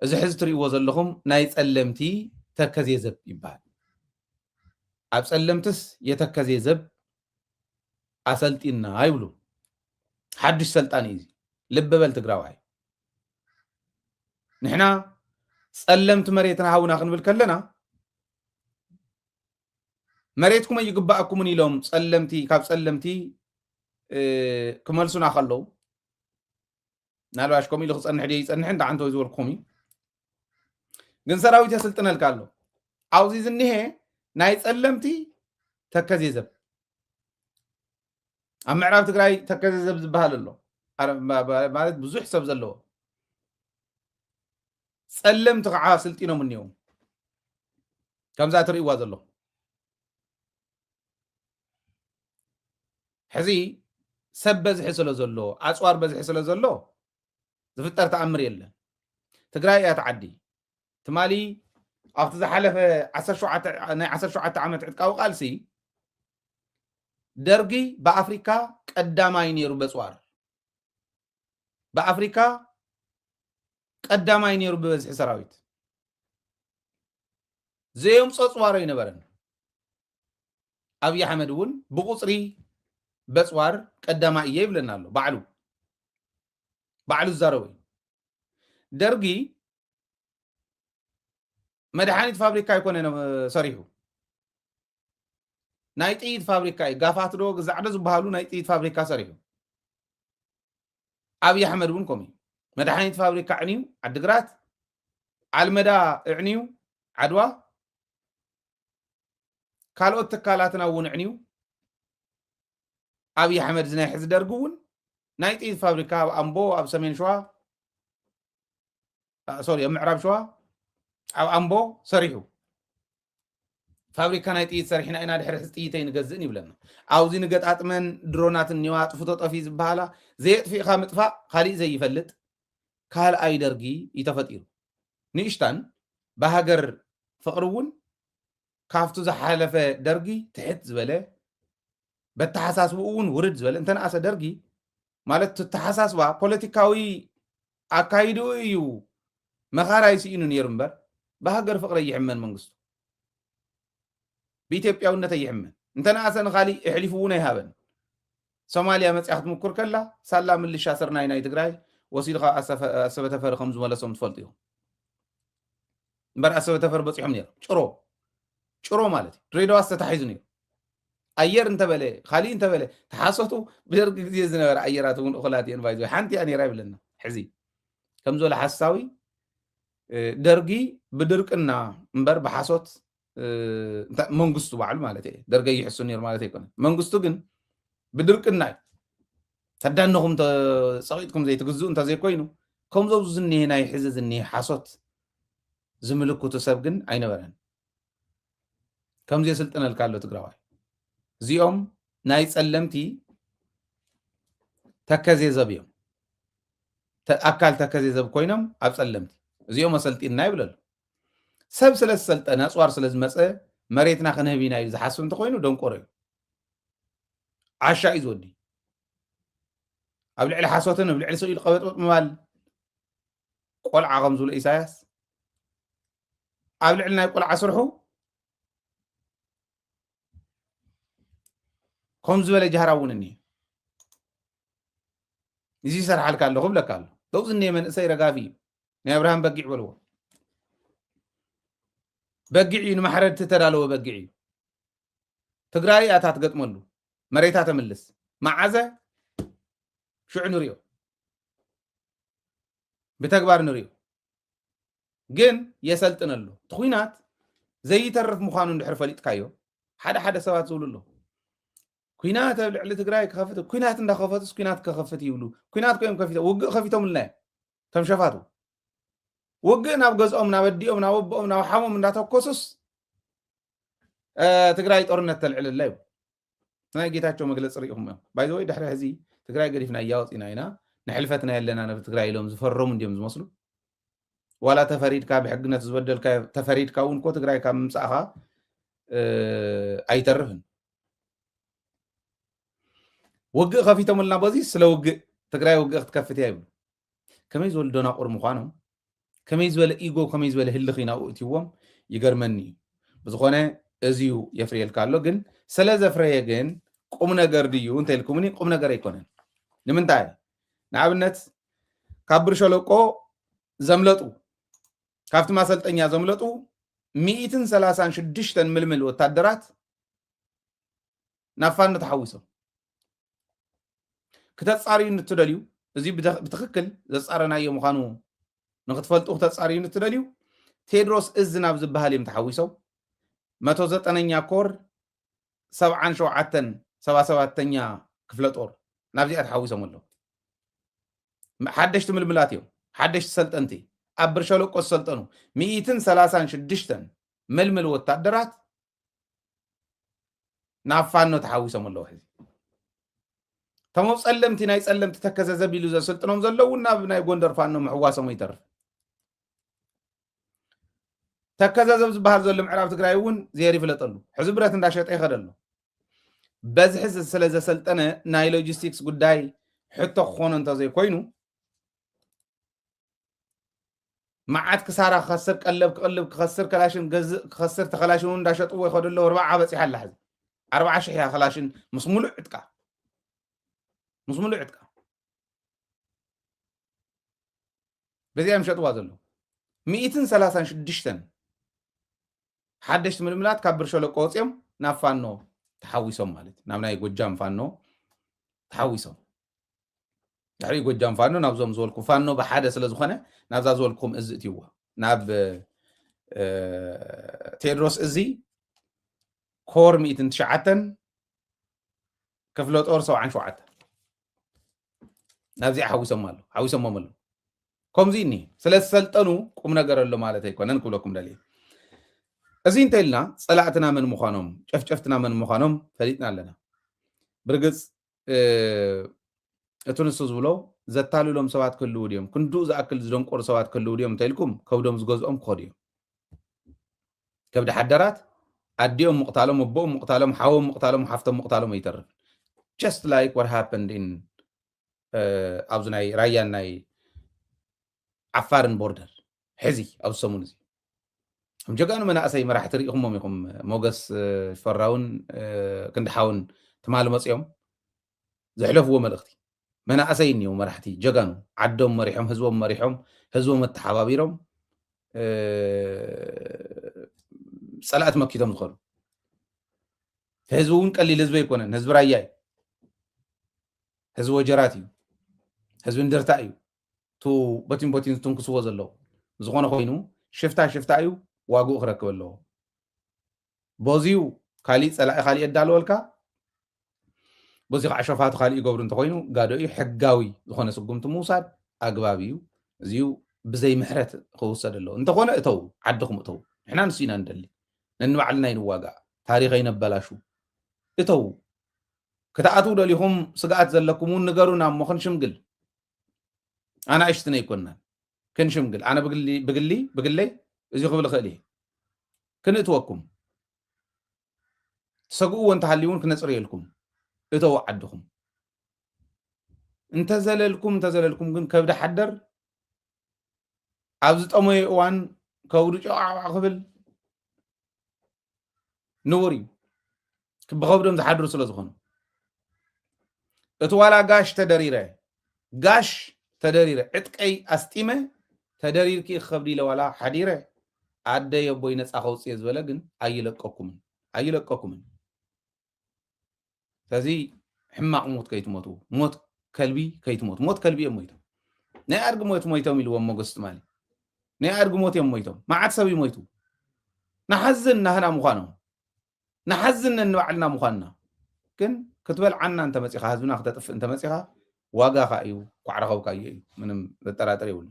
እዚ ሕዚ ትሪእዎ ዘለኹም ናይ ጸለምቲ ተከዜ ዘብ ይበሃል ኣብ ጸለምትስ የተከዜ ዘብ ኣሰልጢና ይብሉ ሓድሽ ሰልጣን እዩ ልብ በል ትግራዋይ ንሕና ጸለምቲ መሬትና ሃውና ክንብል ከለና መሬትኩም ይግባአኩምን ኢሎም ጸለምቲ ካብ ጸለምቲ ክመልሱና ከለዉ ናልባሽ ከምኡ ኢሉ ክጸንሕ ድየ ይጸንሕ እንዳዓንተ ወይ ዝበልኩኹም እዩ ግን ሰራዊት የስልጥነልካ ኣሎ ኣብዚ ዝኒሄ ናይ ጸለምቲ ተከዜ ዘብ ኣብ ምዕራብ ትግራይ ተከዜ ዘብ ዝበሃል ኣሎ ማለት ብዙሕ ሰብ ዘለዎ ጸለምቲ ከዓ ስልጢኖም እኒአው ከምዛ ትርእይዋ ዘለኹም ሕዚ ሰብ በዝሒ ስለ ዘሎ ኣፅዋር በዝሒ ስለ ዘሎ ዝፍጠር ተኣምር የለን ትግራይ እያ ተዓዲ ትማሊ ኣብቲ ዝሓለፈ 17 ዓመት ዕጥቃዊ ቃልሲ ደርጊ ብኣፍሪካ ቀዳማይ ነይሩ በፅዋር ብኣፍሪካ ቀዳማይ ነይሩ ብበዝሒ ሰራዊት ዘየምፆ ፅዋሮ ይነበረን ኣብይ ኣሕመድ እውን ብቁፅሪ በፅዋር ቀዳማ እየ ይብለና ኣሎ ባዕሉ ዝዛረበ ደርጊ መድሓኒት ፋብሪካ ይኮነ ሰሪሑ ናይ ጥይት ፋብሪካ እዩ ጋፋት ዶ ግዛዕዶ ዝበሃሉ ናይ ጥይት ፋብሪካ ሰሪሑ ኣብይ ኣሕመድ እውን ከምኡ መድሓኒት ፋብሪካ ዕንዩ ዓዲግራት ዓልመዳ ዕንዩ ዓድዋ ካልኦት ትካላትና እውን ዕንዩ ኣብይ ኣሕመድ ዝናይ ሕዚ ደርጊ እውን ናይ ጥይት ፋብሪካ ኣብ ኣምቦ ኣብ ሰሜን ሸዋ ሶሪ ኣብ ምዕራብ ሸዋ ኣብ ኣምቦ ሰሪሑ ፋብሪካ ናይ ጥይት ሰሪሕና ኢና ድሕሪ ሕዚ ጥይተይ ንገዝእን ይብለና ኣብዚ ንገጣጥመን ድሮናት እኒዋ ጥፍቶ ጠፊ ዝበሃላ ዘየጥፊእካ ምጥፋእ ካሊእ ዘይፈልጥ ካልኣይ ደርጊ ይተፈጢሩ ንእሽታን ብሃገር ፍቅሪ እውን ካብቱ ዝሓለፈ ደርጊ ትሕት ዝበለ በተሓሳስቡ እውን ውርድ ዝበለ እንተነኣሰ ደርጊ ማለት ተሓሳስባ ፖለቲካዊ ኣካይዱ እዩ መኻራይ ሲኢኑ ነይሩ እምበር ብሃገር ፍቅሪ ይሕመን መንግስቱ ብኢትዮጵያውነት ይሕመን እንተነኣሰ ንኻሊእ እሕሊፉ እውን ኣይሃበን ሶማልያ መፅያ ክትምኩር ከላ ሳላ ምልሻ ስርናይ ናይ ትግራይ ወሲድካ ኣሰበ ተፈሪ ከም ዝመለሶም ትፈልጡ ኢኹም እምበር ኣሰበ ተፈሪ በፂሖም ነይሩ ጭሮ ማለት እዩ ድሬዳዋ ዝተታሒዙ ነይሩ ኣየር እንተበለ ካሊእ እንተበለ ተሓሰቱ ብደርጊ ግዜ ዝነበረ ኣየራት እውን እኹላት እየን ባይዞ ሓንቲ እያ ነይራ ይብለና ሕዚ ከም ዝበለ ሓሳዊ ደርጊ ብድርቅና እምበር ብሓሶት መንግስቱ ባዕሉ ማለት እዩ ደርገ ይሕሱ ነይሩ ማለት ኣይኮነ መንግስቱ ግን ብድርቅና እዩ ተዳንኹም ፀቂጥኩም ዘይትግዝኡ እንተዘይኮይኑ ከምዞም ዝኒሄ ናይ ሕዚ ዝኒሄ ሓሶት ዝምልክቱ ሰብ ግን ኣይነበረን ከምዚ የስልጥነልካ ኣሎ ትግራዋይ እዚኦም ናይ ጸለምቲ ተከዜ ዘብ እዮም ኣካል ተከዜ ዘብ ኮይኖም ኣብ ጸለምቲ እዚኦም ኣሰልጢና ይብለሉ ሰብ ስለ ዝሰልጠነ ኣፅዋር ስለ ዝመፀ መሬትና ክንህብ ኢና እዩ ዝሓስብ እንተኮይኑ ደንቆሮ እዩ ዓሻ እዩ ዝወዲ ኣብ ልዕሊ ሓሶትን ኣብ ልዕሊ ስኢሉ ቀበጥበጥ ምባል ቆልዓ ከም ዝብሎ ኢሳያስ ኣብ ልዕሊ ናይ ቆልዓ ስርሑ ከም ዝበለ ጃህራ እውን እኒሄ እዚ ይሰርሓልካ ኣለኹ ብለካ ኣሎ ደው ዝኒሄ መንእሰይ ረጋፊ እዩ ናይ ኣብርሃም በጊዕ በልዎ በጊዕ እዩ ንማሕረድ ተዳለወ በጊዕ እዩ ትግራይ ኣታ ትገጥመሉ መሬታ ተምልስ መዓዘ ሽዑ ንሪኦ ብተግባር ንሪኦ ግን የሰልጥነሉ እቲ ኩናት ዘይተርፍ ምዃኑ እንድሕር ፈሊጥካዮ ሓደ ሰባት ዝብሉ ኣሎ ኩናት ኣብ ልዕሊ ትግራይ ክኸፍት ኩናት እንዳኸፈትስ ኩናት ክኸፍት ይብሉ ኩናት ኮይም ከፊቶም ውግእ ከፊቶም ልናየ ከም ሸፋቱ ውግእ ናብ ገዝኦም ናብ ኣዲኦም ናብ ኣቦኦም ናብ ሓሞም እንዳተኮሱስ ትግራይ ጦርነት ተልዕልላ እዩ ናይ ጌታቸው መግለፂ ርኢኹም እዮም ባይ ዘ ወይ ድሕሪ ሕዚ ትግራይ ገዲፍና እያወፂና ኢና ንሕልፈትና የለና ነብ ትግራይ ኢሎም ዝፈረሙ እንዲዮም ዝመስሉ ዋላ ተፈሪድካ ብሕግነት ዝበደልካ ተፈሪድካ እውን ኮ ትግራይ ካብ ምምፃእኻ ኣይተርፍን ውግእ ከፊቶምልና በዚ ስለ ውግእ ትግራይ ውግእ ክትከፍት እያ ይብሉ ከመይ ዝበሉ ደናቁር ምዃኖም كميز ولا إيجو كميز ولا هلخينا وقتيوم يجرمني بزخونة أزيو يفريل كارلو جن سلازة فريا جن قمنا جرديو أنت الكومني قمنا جري يكونن لمن تعال نعبنت كبر شلوكو زملتو كافت ما سلت أنيا زملتو 136 ململ وتدرات نافان نتحوسه كتصاري نتدليو زي بتخكل زصارنا يوم خانو نختفلطو كتصاري نتدليو تيدروس إزنا بزبهالي متحوسو 190 كور 77 كفلة طور نابزي أتحوسهم له حدش تململات يوم حدش سلطنتي أبرشلو قص سلطنو 136 ململ وتدرات نافانو تحوسهم له حزي تمام سلمتي ناي سلمت تكز زبيلو ز سلطنهم زلونا بناي غوندر فانو محواسهم يترف تكز زبهال زلو معراب تግራይ እውን زيري فلطلو حزبرت እንዳሸጠ ይኸደሉ بزحز سلازة سلطنة ناي لوجيستيكس قداي حتى خون انت زي كوينو معاد كسارة خسر قلب خسر كلاشن خسر تخلاشن ونداشت قوة يخد له 4 بس يحل حز 4 شحيا خلاشن مصمولو عتكا بزي مشط وازلو 136 حدش ململات كبر شلو قوصيم نافانو تحويسهم مالت نامنا يጎጃም ፋኖ تحويسهم يعني يጎጃም ፋኖ ናብዞም ዝወልኩ ፋኖ በሓደ ስለ ዝኾነ ናብዛ ዝወልኩም እዚ እትይዋ ናብ ቴድሮስ እዚ ኮር 109 ክፍለ ጦር 77 ናብዚ ሓዊሶም ኣሎ ሓዊሶም ኣሎ ከምዚ ኒ ስለ ሰልጠኑ ቁም ነገር ኣሎ ማለት ኣይኮነን ክብለኩም ደልየ እዚ እንተልና ጸላእትና ምን ምዃኖም ጨፍጨፍትና ምን ምዃኖም ፈሊጥና ኣለና ብርግጽ እቱንሱ ዝብሎ ዘታልሎም ሰባት ክልው ድዮም ክንዱእ ዝኣክል ዝደንቆሩ ሰባት ክልው ድዮም እንተኢልኩም ከብዶም ዝገዝኦም ክኸዱ እዮም ከብዲ ሓደራት ኣዲኦም ምቕታሎም ኣቦኦም ምቕታሎም ሓዎም ምቕታሎም ሓፍቶም ምቕታሎም ኣይተርፍ just like what happened in ኣብዚ ናይ ራያን ናይ ዓፋርን ቦርደር ሕዚ ኣብ ሰሙን እዚ جاكانو مناسي مراح تريقهم ميقوم موغس فراون كندحاون تمالو مصيوم زحلفو ملختي مناسي نيو مراحتي جاكانو عدوم مريحهم هزوم التحابيرهم صلاه مكيتهم دخلوا هزوون قليل هزب يكونن هزب راياي هزب وجراتي هزب اندرتايو تو بوتين تنكسو زلو زغونه خوينو شفتا واقو خركب له بوزيو خالي صلاح خالي ادالولكا بوزيو عشرفات خالي يقبروا انت خوينو قادو حقاوي زخونه سقمت موساد اغبابيو زيو بزي محرت خوسد له انت خونا اتو عدكم اتو احنا نسينا ندلي ننوعلنا ينواقع تاريخي نبلاشو اتو كتاعتو دليهم سقات زلكمون نغرونا مخن شمقل انا عشتنا يكوننا كن شمقل انا بقلي إذا قبل خليه كنت وكم تسقوا وانت حليون كنصري لكم اتوعدكم انت زللكم كن كبد حدر عاوز طمي وان كودو قبل نوري كبخبدهم زحدروا سلا زخون اتوالا غاش تدريره عتقي استيمه تدرير كي خبدي لولا حديره عدى يبوي نصا خوصي زبل ግን አይለቀቁም ስለዚህ ሕማቅ ሞት ከይትሞቱ ሞት ከልቢ ከይትሞቱ ሞት ከልቢ የሞይቶም ናይ አርግ ሞይቶም ኢልዎም ሞገስ ማለት ናይ አርግ ሞት የሞይቶም ማዓት ሰብ ይሞይቱ نحزن نحن مخانو نحزن نبعلنا مخانا ግን ክትበል ዓና እንተ መጽኻ ህዝብና ክተጥፍ እንተ መጽኻ ዋጋ ኻዩ ቋዕረኸው ካየ ምንም ዘጠራጠር ይውል